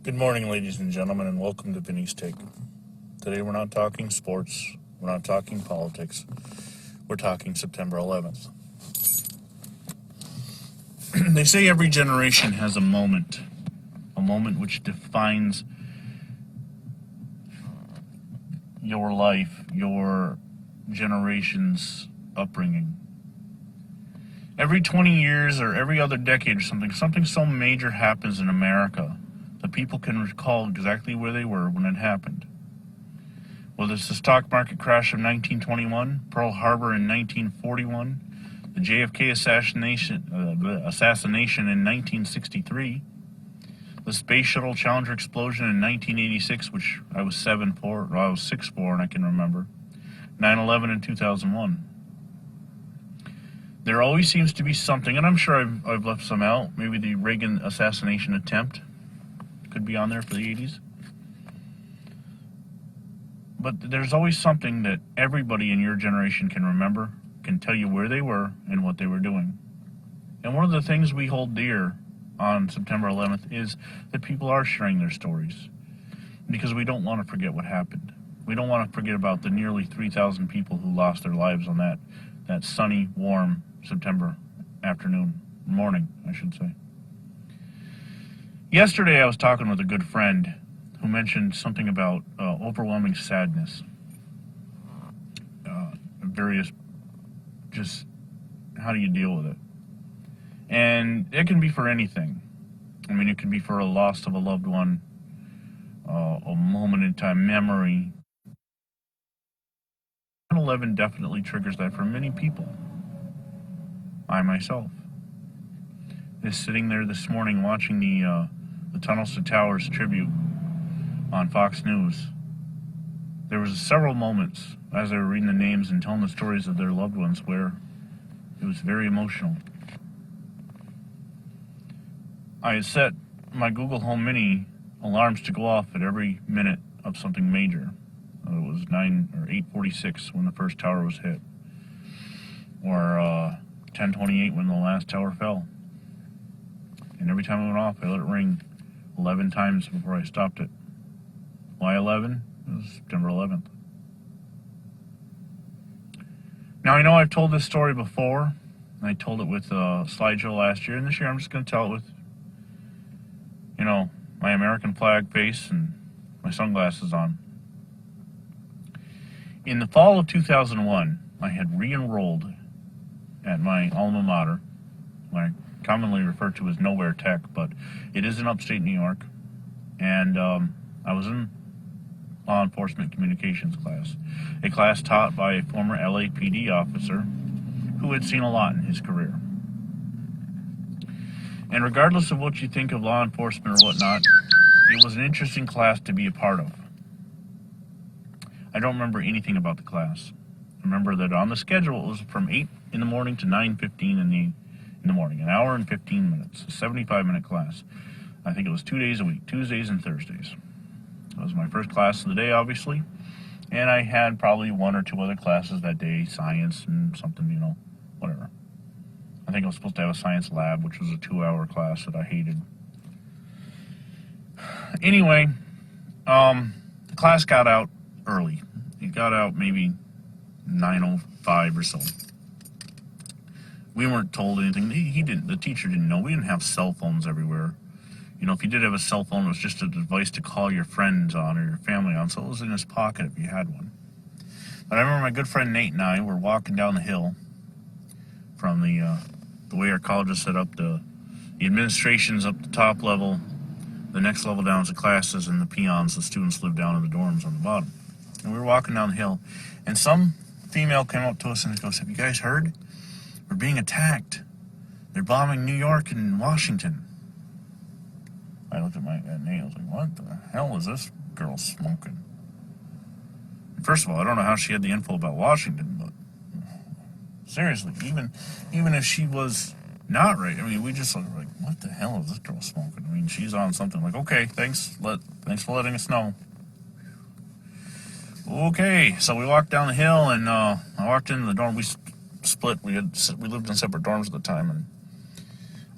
Good morning, ladies and gentlemen, and welcome to Vinny's Take. Today we're not talking sports, we're not talking politics, we're talking September 11th. They say every generation has a moment which defines your life, your generation's upbringing. Every 20 years or every other decade or something so major happens in America that people can recall exactly where they were when it happened. Whether it's the stock market crash of 1921, Pearl Harbor in 1941, the JFK assassination in 1963, the Space Shuttle Challenger explosion in 1986, which I was 6 for, and I can remember, 9/11 in 2001. There always seems to be something, and I'm sure I've left some out. Maybe the Reagan assassination attempt could be on there for the 80s. But there's always something that everybody in your generation can remember, can tell you where they were and what they were doing. And one of the things we hold dear on September 11th is that people are sharing their stories, because we don't want to forget what happened. We don't want to forget about the nearly 3,000 people who lost their lives on that sunny, warm September morning, I should say. Yesterday I was talking with a good friend who mentioned something about overwhelming sadness. Just how do you deal with it? And it can be for anything. I mean, it can be for a loss of a loved one, a moment in time memory. 9/11 definitely triggers that for many people. I myself is sitting there this morning watching the Tunnels to Towers tribute on Fox News. There was several moments as they were reading the names and telling the stories of their loved ones where it was very emotional. I had set my Google Home Mini alarms to go off at every minute of something major. It was 8:46 when the first tower was hit, or 10:28 when the last tower fell. And every time it went off, I let it ring 11 times before I stopped it. Why 11? It was September 11th. Now, I know I've told this story before. I told it with slideshow last year, and this year I'm just going to tell it with, my American flag face and my sunglasses on. In the fall of 2001, I had re-enrolled at my alma mater, commonly referred to as Nowhere Tech, but it is in upstate New York, and I was in law enforcement communications class, a class taught by a former LAPD officer who had seen a lot in his career. And regardless of what you think of law enforcement or whatnot, it was an interesting class to be a part of. I don't remember anything about the class. I remember that on the schedule it was from 8 in the morning to 9:15 in the morning, an hour and 15 minutes, a 75-minute class. I think it was 2 days a week, Tuesdays and Thursdays. It was my first class of the day, obviously, and I had probably one or two other classes that day, science and something, whatever. I think I was supposed to have a science lab, which was a 2-hour class that I hated. Anyway, the class got out early. It got out maybe 9:05 or so. We weren't told anything. The teacher didn't know. We didn't have cell phones everywhere. If you did have a cell phone, it was just a device to call your friends on or your family on, so it was in his pocket if you had one. But I remember my good friend Nate and I were walking down the hill from the way our college is set up. The administration's up the top level. The next level down is the classes, and the peons, the students, live down in the dorms on the bottom. And we were walking down the hill, and some female came up to us and goes, "Have you guys heard? We're being attacked. They're bombing New York and Washington." I looked at Nate, I was like, "What the hell is this girl smoking?" First of all, I don't know how she had the info about Washington, but seriously, even if she was not right, we just looked like, what the hell is this girl smoking? She's on something like, okay, thanks for letting us know. Okay, so we walked down the hill, and I walked into the dorm. We split. We lived in separate dorms at the time, and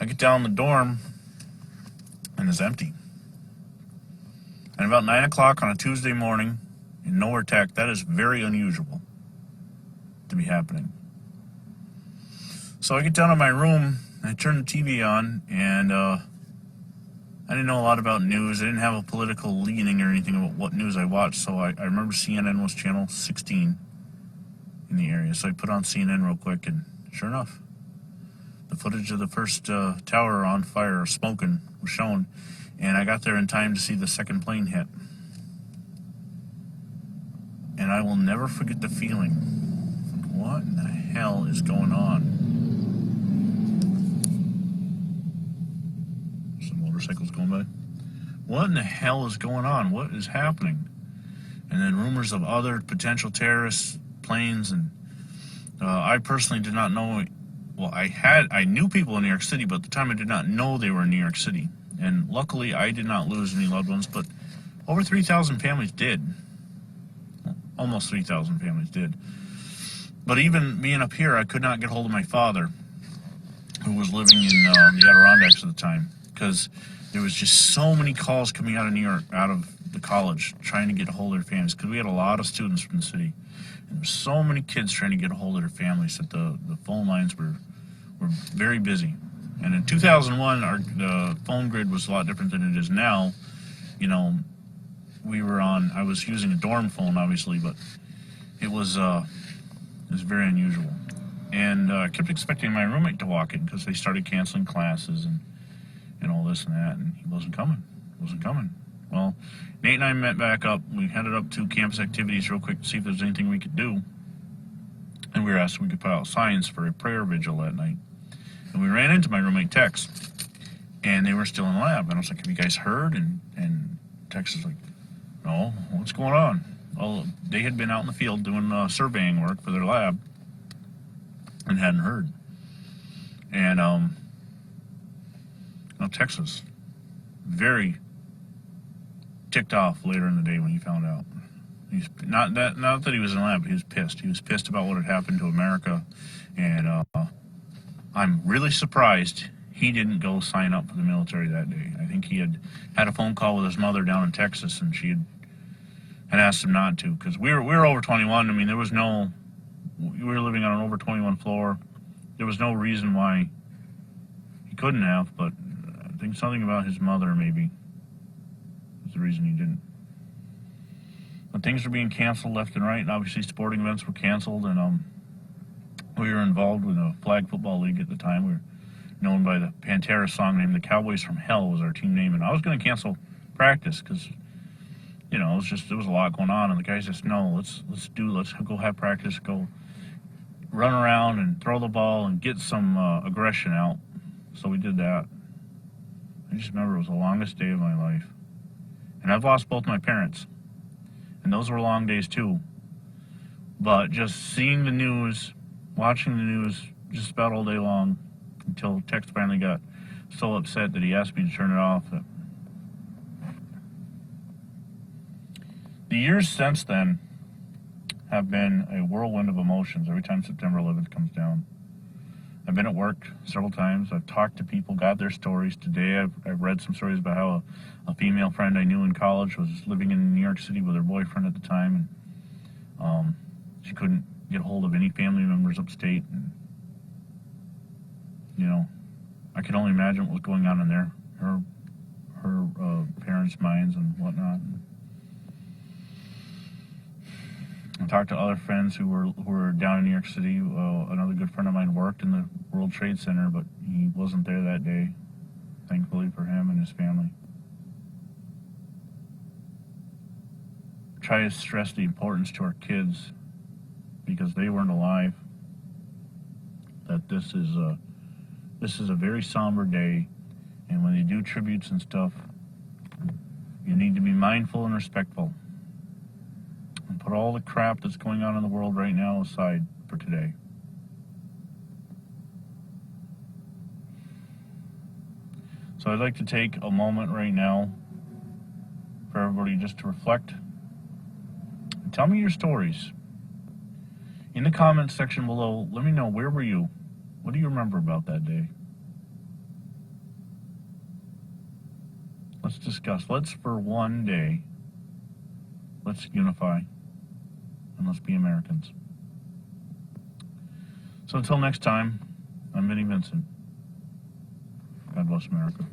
I get down the dorm, and it's empty. And about 9 o'clock on a Tuesday morning in nowhere tech, that is very unusual to be happening. So I get down to my room, and I turn the TV on, and I didn't know a lot about news. I didn't have a political leaning or anything about what news I watched, so I remember CNN was channel 16 in the area. So I put on CNN real quick, and sure enough, the footage of the first tower on fire or smoking was shown, and I got there in time to see the second plane hit. And I will never forget the feeling. What in the hell is going on? Some motorcycles going by. What in the hell is going on? What is happening? And then rumors of other potential terrorist planes, and I personally did not know. Well, I knew people in New York City, but at the time I did not know they were in New York City. And luckily, I did not lose any loved ones, but over 3,000 families did. Almost 3,000 families did. But even being up here, I could not get hold of my father, who was living in the Adirondacks at the time, because there was just so many calls coming out of New York, out of the college, trying to get a hold of their families, because we had a lot of students from the city. And there were so many kids trying to get a hold of their families that the phone lines were very busy. And in 2001, the phone grid was a lot different than it is now. You know, I was using a dorm phone, obviously, but it was very unusual. And I kept expecting my roommate to walk in, because they started canceling classes and all this and that, and he wasn't coming. Well, Nate and I met back up. We headed up to campus activities real quick to see if there's anything we could do. And we were asked if we could put out signs for a prayer vigil that night. And we ran into my roommate, Tex, and they were still in lab. And I was like, have you guys heard? And Tex was like, no, what's going on? Well, they had been out in the field doing surveying work for their lab and hadn't heard. And Tex was very ticked off later in the day when he found out. He's not that he was in the lab, he was pissed. He was pissed about what had happened to America, and I'm really surprised he didn't go sign up for the military that day. I think he had a phone call with his mother down in Texas, and she had asked him not to, because we were over 21. I mean, we were living on an over 21 floor. There was no reason why he couldn't have, but I think something about his mother maybe was the reason he didn't. But things were being canceled left and right, and obviously sporting events were canceled, and we were involved with a flag football league at the time. We were known by the Pantera song named The Cowboys from Hell was our team name, and I was going to cancel practice because, you know, there was a lot going on, and the guys just, no, let's go have practice, go run around and throw the ball and get some aggression out. So we did that. I just remember it was the longest day of my life. And I've lost both my parents, and those were long days too. But just seeing the news, watching the news just about all day long, until Tex finally got so upset that he asked me to turn it off. The years since then have been a whirlwind of emotions every time September 11th comes down. I've been at work several times. I've talked to people, got their stories. Today I've read some stories about how a female friend I knew in college was living in New York City with her boyfriend at the time, and she couldn't get a hold of any family members upstate. And, you know, I can only imagine what was going on in her parents' minds and whatnot. I talked to other friends who were down in New York City. Another good friend of mine worked in the World Trade Center, but he wasn't there that day, thankfully for him and his family. Try to stress the importance to our kids, because they weren't alive, that this is a very somber day, and when they do tributes and stuff, you need to be mindful and respectful. And put all the crap that's going on in the world right now aside for today. So I'd like to take a moment right now for everybody just to reflect. And tell me your stories. In the comments section below, let me know, where were you? What do you remember about that day? Let's discuss. Let's, for one day, Let's unify. And let's be Americans. So until next time, I'm Vinny Vincent. God bless America.